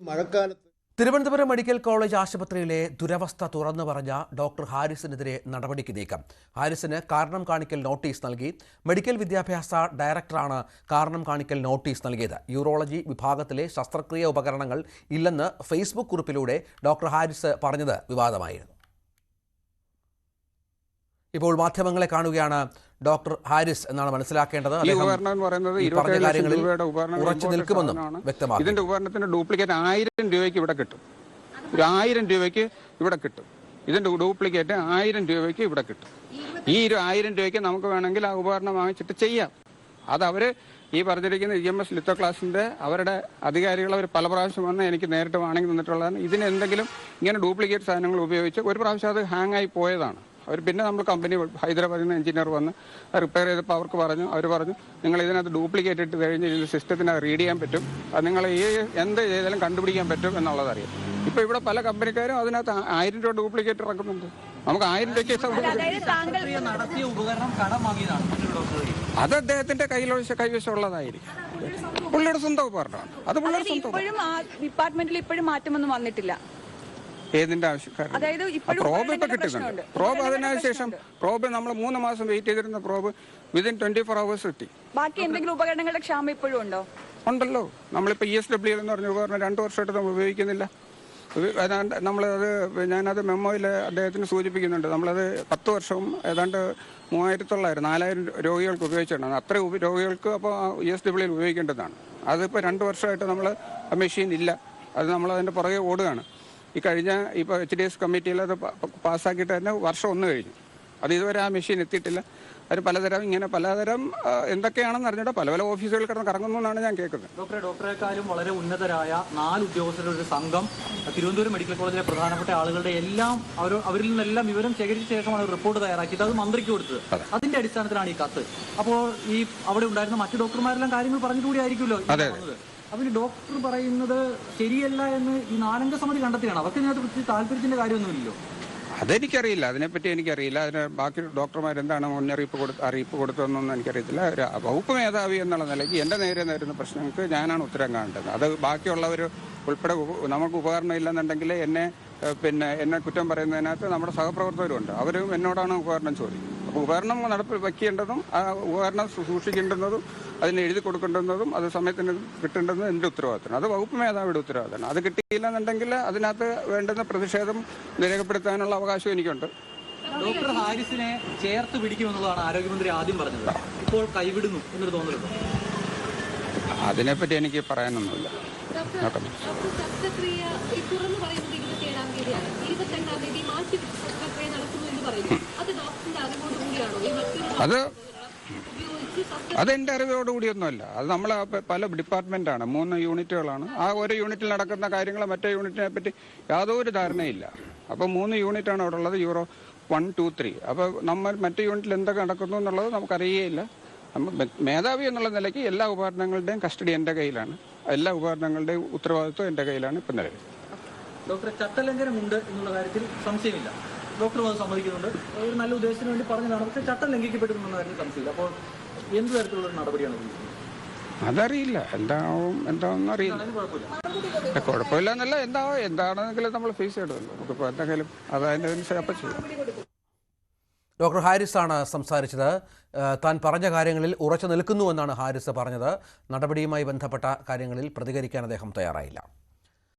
മഴക്കാലത്ത് Thiruvananthapuram medical college ആശുപത്രിയിലെ ദുരവസ്ഥ തുറന്നു പറഞ്ഞ ഡോക്ടർ ഹാരിസിനെതിരെ നടപടിക്ക് നീക്കം. ഹാരിസിന് കാരണം കാണിക്കൽ നോട്ടീസ് നൽകി. മെഡിക്കൽ വിദ്യാഭ്യാസ ഡയറക്ടറാണ് കാരണം കാണിക്കൽ നോട്ടീസ് നൽകിയത്. യൂറോളജി വിഭാഗത്തിലെ ശസ്ത്രക്രിയ ഉപകരണങ്ങൾ ഇല്ലെന്ന് ഫേസ്ബുക്ക് കുറിപ്പിലൂടെ ഡോക്ടർ ഹാരിസ് പറഞ്ഞത് വിവാദമായിരുന്നു. ഇപ്പോൾ മാധ്യമങ്ങളെ കാണുകയാണ് ഡോക്ടർ ഹാരിസ് എന്നാണ് മനസ്സിലാക്കേണ്ടത്. പറഞ്ഞ കാര്യങ്ങളിൽ ഉറച്ചു നിൽക്കുമെന്നും വ്യക്തമാക്കി. ഇതിന്റെ ഉപകരണത്തിന്റെ ഡ്യൂപ്ലിക്കേറ്റ് 1000 രൂപയ്ക്ക് ഇവിടെ കിട്ടും. ഒരു 1000 രൂപയ്ക്ക് ഇവിടെ കിട്ടും. ഇതിന്റെ ഡ്യൂപ്ലിക്കേറ്റ് 1000 രൂപയ്ക്ക് ഇവിടെ കിട്ടും. ഈ 1000 രൂപയ്ക്ക് നമുക്ക് വേണമെങ്കിൽ ആ ഉപകരണം വാങ്ങിച്ചിട്ട് ചെയ്യാം. അത് അവര് ഈ പറഞ്ഞിരിക്കുന്ന EMS ലിത്തോ ക്ലാസിന്റെ അവരുടെ അധികാരികൾ അവർ പല പ്രാവശ്യം വന്ന് എനിക്ക് നേരിട്ട് വാണിംഗ് തന്നിട്ടുള്ളതാണ്. ഇതിന് എന്തെങ്കിലും ഇങ്ങനെ ഡ്യൂപ്ലിക്കേറ്റ് സാധനങ്ങൾ ഉപയോഗിച്ച് ഒരു പ്രാവശ്യം അത് ഹാങ് ആയി പോയതാണ്. അവർ പിന്നെ നമ്മൾ കമ്പനി ഹൈദരാബാദിൽ നിന്ന് എഞ്ചിനീയർ വന്ന് റിപ്പയർ ചെയ്തപ്പോൾ അവർ പറഞ്ഞു നിങ്ങൾ ഇതിനകത്ത് ഡ്യൂപ്ലിക്കേറ്റ് ഇട്ട് കഴിഞ്ഞ് ഇതിൻ്റെ സിസ്റ്റത്തിന് റീഡ് ചെയ്യാൻ പറ്റും, അത് നിങ്ങൾ എന്ത് ചെയ്താലും കണ്ടുപിടിക്കാൻ പറ്റും എന്നുള്ളതറിയാം. ഇപ്പോൾ ഇവിടെ പല കമ്പനിക്കാരും അതിനകത്ത് 1000 രൂപ ഡ്യൂപ്ലിക്കേറ്റ് ഇറക്കുന്നുണ്ട്. നമുക്ക് 1000 രൂപയ്ക്ക് അത് അദ്ദേഹത്തിന്റെ കൈവശമുള്ളതായിരിക്കും. പുള്ളിയുടെ സ്വന്തം ഉപകരണമാണ്. അത് പുള്ളിയുടെ സ്വന്തം ഡിപ്പാർട്ട്മെന്റിൽ ഇപ്പോഴും മാറ്റമൊന്നും വന്നിട്ടില്ല. ഏതിന്റെ ആവശ്യക്കാരൻ പ്രോബ് ഇപ്പൊ കിട്ടുന്നുണ്ട്. പ്രോബ് അതിനുശേഷം പ്രോബ് നമ്മൾ 3 മാസം വെയിറ്റ് ചെയ്തിരുന്ന പ്രോബ് വിതിൻ 24 hours കിട്ടി. ബാക്കി എന്തെങ്കിലും ഉപകരണങ്ങളുടെ ക്ഷാമം ഇപ്പോഴും ഉണ്ടോ? ഉണ്ടല്ലോ. നമ്മളിപ്പോ ESW എന്ന് പറഞ്ഞ ഉപകരണം 2 വർഷമായിട്ട് നമ്മൾ ഉപയോഗിക്കുന്നില്ല. നമ്മളത് ഞാനത് മെമ്മോയിൽ അദ്ദേഹത്തിന് സൂചിപ്പിക്കുന്നുണ്ട്. നമ്മളത് 10 വർഷവും ഏതാണ്ട് 4000 രോഗികൾക്ക് ഉപയോഗിച്ചിട്ടുണ്ട്. അത്ര രോഗികൾക്ക് അപ്പോൾ ESW ഉപയോഗിക്കേണ്ടതാണ്. അതിപ്പോൾ 2 വർഷമായിട്ട് നമ്മൾ ആ മെഷീൻ ഇല്ല. അത് നമ്മൾ അതിന്റെ പുറകെ ഓടുകയാണ്. ഈ കഴിഞ്ഞ ഇപ്പോൾ HDS കമ്മിറ്റിയിൽ അത് പാസ്സാക്കിയിട്ട് തന്നെ വർഷം 1 കഴിഞ്ഞു. അത് ഇതുവരെ ആ മെഷീൻ എത്തിയിട്ടില്ല. അത് പലതരം എന്തൊക്കെയാണെന്ന് അറിഞ്ഞിട്ട് പല ഓഫീസുകളിൽ കിടന്ന് കറങ്ങുന്നു എന്നാണ് ഞാൻ കേൾക്കുന്നത്. ഡോക്ടറെക്കാളും വളരെ ഉന്നതരായ 4 ഉദ്യോഗസ്ഥരുടെ ഒരു സംഘം തിരുവനന്തപുരം മെഡിക്കൽ കോളേജിലെ പ്രധാനപ്പെട്ട ആളുകളുടെ എല്ലാം അവരിൽ നിന്നെല്ലാം വിവരം ശേഖരിച്ച ശേഷമാണ് റിപ്പോർട്ട് തയ്യാറാക്കിയത്. അത് മന്ത്രിക്ക് കൊടുത്തത്. അതിന്റെ അടിസ്ഥാനത്തിലാണ് ഈ കത്ത്. അപ്പോൾ ഈ അവിടെ ഉണ്ടായിരുന്ന മറ്റു ഡോക്ടർമാരെല്ലാം കാര്യങ്ങൾ പറഞ്ഞുകൂടി ആയിരിക്കുമല്ലോ. അതിന് ഡോക്ടർ പറയുന്നത് ശരിയല്ല എന്ന് ഈ 4 അംഗ സമിതി കണ്ടെത്തിയാണ്. അവർക്ക് ഇതിനകത്ത് താല്പര്യത്തിന്റെ കാര്യമൊന്നുമില്ലല്ലോ. അതെനിക്കറിയില്ല, അതിനെപ്പറ്റി എനിക്കറിയില്ല. അതിന് ബാക്കി ഡോക്ടർമാരെന്താണ് അറിയിപ്പ് കൊടുത്തതെന്നൊന്നും എനിക്കറിയത്തില്ല. വകുപ്പ് മേധാവി എന്നുള്ള നിലയ്ക്ക് എൻ്റെ നേരെ നേരുന്ന പ്രശ്നങ്ങൾക്ക് ഞാനാണ് ഉത്തരം കാണേണ്ടത്. അത് ബാക്കിയുള്ളവർ ഉൾപ്പെടെ നമുക്ക് ഉപകരണം ഇല്ലെന്നുണ്ടെങ്കിൽ എന്നെ കുറ്റം പറയുന്നതിനകത്ത് നമ്മുടെ സഹപ്രവർത്തകരുണ്ട്. അവരും എന്നോടാണ് ഉപകരണം ചോദിക്കുന്നത്. അപ്പോൾ ഉപകരണം നടപ്പിൽ വയ്ക്കേണ്ടതും ആ ഉപകരണം സൂക്ഷിക്കേണ്ടുന്നതും അതിന് എഴുതി കൊടുക്കേണ്ടുന്നതും അത് സമയത്തിന് കിട്ടേണ്ടതും എൻ്റെ ഉത്തരവാദിത്തമാണ്. അത് വകുപ്പ് മേധാവിയുടെ ഉത്തരവാദിത്തമാണ്. അത് കിട്ടിയില്ലെന്നുണ്ടെങ്കിൽ അതിനകത്ത് വേണ്ടുന്ന പ്രതിഷേധം രേഖപ്പെടുത്താനുള്ള അവകാശം എനിക്കുണ്ട്. ഡോക്ടർ ഹാരിസിനെ ചേർത്ത് പിടിക്കുമെന്നുള്ളതാണ് ആരോഗ്യമന്ത്രി ആദ്യം പറഞ്ഞത്. ഇപ്പോൾ കൈവിടുന്നു എന്നൊരു തോന്നലുണ്ടോ? അതിനെപ്പറ്റി എനിക്ക് പറയാനൊന്നുമില്ല. അതെന്റെ അറിവോടുകൂടിയൊന്നുമല്ല. അത് നമ്മൾ പല ഡിപ്പാർട്ട്മെന്റാണ്, 3 യൂണിറ്റുകളാണ്. ആ ഒരു യൂണിറ്റിൽ നടക്കുന്ന കാര്യങ്ങൾ മറ്റേ യൂണിറ്റിനെ പറ്റി യാതൊരു ധാരണയില്ല. അപ്പോൾ 3 യൂണിറ്റാണ് അവിടെ ഉള്ളത്, യൂറോ 1, 2, 3. അപ്പോൾ നമ്മൾ മറ്റേ യൂണിറ്റിൽ എന്തൊക്കെ നടക്കുന്നു എന്നുള്ളത് നമുക്കറിയേയില്ല. മേധാവി എന്നുള്ള നിലയ്ക്ക് എല്ലാ ഉപകരണങ്ങളുടെയും കസ്റ്റഡി എൻ്റെ കയ്യിലാണ്. എല്ലാ ഉപകരണങ്ങളുടെയും ഉത്തരവാദിത്വം എൻ്റെ കയ്യിലാണ് ഇപ്പം നിലവിൽ. ഡോക്ടറെ ചട്ടലംഘനമുണ്ട് എന്നുള്ള കാര്യത്തിൽ സംശയമില്ല. ഡോക്ടറും അത് സമ്മതിക്കുന്നുണ്ട്. ഒരു നല്ല ഉദ്ദേശത്തിന് വേണ്ടി പറഞ്ഞതാണ്. പക്ഷേ ചട്ടം ലംഘിക്കപ്പെടുന്നുള്ള കാര്യത്തിൽ സംശയമില്ല. അപ്പോൾ എന്ത് തരത്തിലുള്ള നടപടിയാണ്? അതറിയില്ല. എന്താണെന്ന് അറിയില്ല. കുഴപ്പമില്ല എന്നല്ല, എന്താണെന്നെങ്കിലും നമ്മൾ ഫേസ് ചെയ്യണമല്ലോ. നമുക്കിപ്പോൾ എന്തെങ്കിലും അതതിൻ്റെ അപ്പം ചെയ്യും. ഡോക്ടർ ഹാരിസാണ് സംസാരിച്ചത്. താൻ പറഞ്ഞ കാര്യങ്ങളിൽ ഉറച്ചു നിൽക്കുന്നുവെന്നാണ് ഹാരിസ് പറഞ്ഞത്. നടപടിയുമായി ബന്ധപ്പെട്ട കാര്യങ്ങളിൽ പ്രതികരിക്കാൻ അദ്ദേഹം തയ്യാറായില്ല.